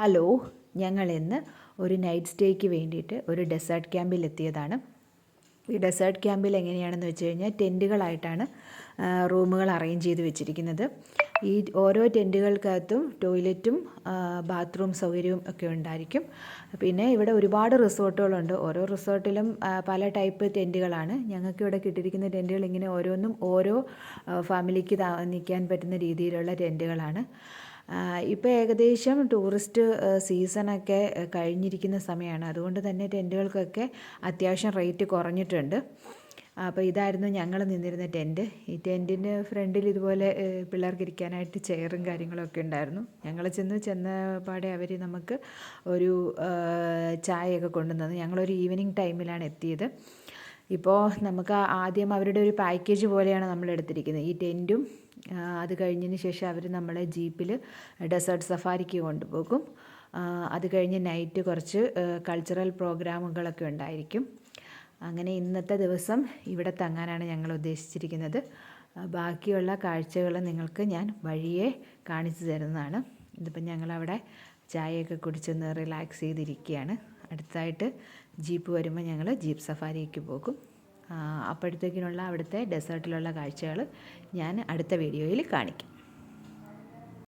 Hello, ഞങ്ങൾ ഇന്ന് ഒരു നൈറ്റ് സ്റ്റേക്ക് വേണ്ടിയിട്ട് ഒരു ഡെസേർട്ട് ക്യാമ്പിൽ എത്തിയതാണ്. ഈ ഡെസേർട്ട് ക്യാമ്പിൽ എങ്ങനെയാണെന്ന് വെച്ച് കഴിഞ്ഞാൽ ടെൻറ്റുകളായിട്ടാണ് റൂമുകൾ അറേഞ്ച് ചെയ്ത് വെച്ചിരിക്കുന്നത്. ഈ ഓരോ ടെൻറ്റുകൾക്കകത്തും ടോയ്ലറ്റും ബാത്റൂം സൗകര്യവും ഒക്കെ ഉണ്ടായിരിക്കും. പിന്നെ ഇവിടെ ഒരുപാട് റിസോർട്ടുകളുണ്ട്. ഓരോ റിസോർട്ടിലും പല ടൈപ്പ് ടെൻറ്റുകളാണ്. ഞങ്ങൾക്ക് ഇവിടെ കിട്ടിയിരിക്കുന്ന ടെൻറ്റുകൾ ഇങ്ങനെ ഓരോന്നും ഓരോ ഫാമിലിക്ക് നിൽക്കാൻ പറ്റുന്ന രീതിയിലുള്ള ടെൻറ്റുകളാണ്. ഇപ്പോൾ ഏകദേശം ടൂറിസ്റ്റ് സീസണൊക്കെ കഴിഞ്ഞിരിക്കുന്ന സമയമാണ്. അതുകൊണ്ട് തന്നെ ടെൻറ്റുകൾക്കൊക്കെ അത്യാവശ്യം റേറ്റ് കുറഞ്ഞിട്ടുണ്ട്. അപ്പോൾ ഇതായിരുന്നു ഞങ്ങൾ നിന്നിരുന്ന ടെൻറ്റ്. ഈ ടെൻറ്റിൻ്റെ ഫ്രണ്ടിൽ ഇതുപോലെ പിള്ളേർക്ക് ഇരിക്കാനായിട്ട് ചെയറും കാര്യങ്ങളൊക്കെ ഉണ്ടായിരുന്നു. ഞങ്ങൾ ചെന്നപാടെ അവർ നമുക്ക് ഒരു ചായയൊക്കെ കൊണ്ടുവന്നു. ഞങ്ങളൊരു ഈവനിങ് ടൈമിലാണ് എത്തിയത്. ഇപ്പോൾ നമുക്ക് ആദ്യം അവരുടെ ഒരു പാക്കേജ് പോലെയാണ് നമ്മൾ എടുത്തിരിക്കുന്നത്. ഈ ടെൻറ്റും അത് കഴിഞ്ഞതിന് ശേഷം അവർ നമ്മളെ ജീപ്പിൽ ഡെസേർട്ട് സഫാരിക്ക് കൊണ്ടുപോകും. അത് കഴിഞ്ഞ് നൈറ്റ് കുറച്ച് കൾച്ചറൽ പ്രോഗ്രാമുകളൊക്കെ ഉണ്ടായിരിക്കും. അങ്ങനെ ഇന്നത്തെ ദിവസം ഇവിടെ തങ്ങാനാണ് ഞങ്ങൾ ഉദ്ദേശിച്ചിരിക്കുന്നത്. ബാക്കിയുള്ള കാഴ്ചകൾ നിങ്ങൾക്ക് ഞാൻ വഴിയെ കാണിച്ചു തരുന്നതാണ്. ഇതിപ്പോൾ ഞങ്ങളവിടെ ചായയൊക്കെ കുടിച്ചൊന്ന് റിലാക്സ് ചെയ്തിരിക്കുകയാണ്. അടുത്തായിട്ട് ജീപ്പ് വരുമ്പോൾ ഞങ്ങൾ ജീപ്പ് സഫാരിക്ക് പോകും. അപ്പോഴത്തേക്കിനുള്ള അവിടുത്തെ ഡെസേർട്ടിലുള്ള കാഴ്ചകൾ ഞാൻ അടുത്ത വീഡിയോയിൽ കാണിക്കാം.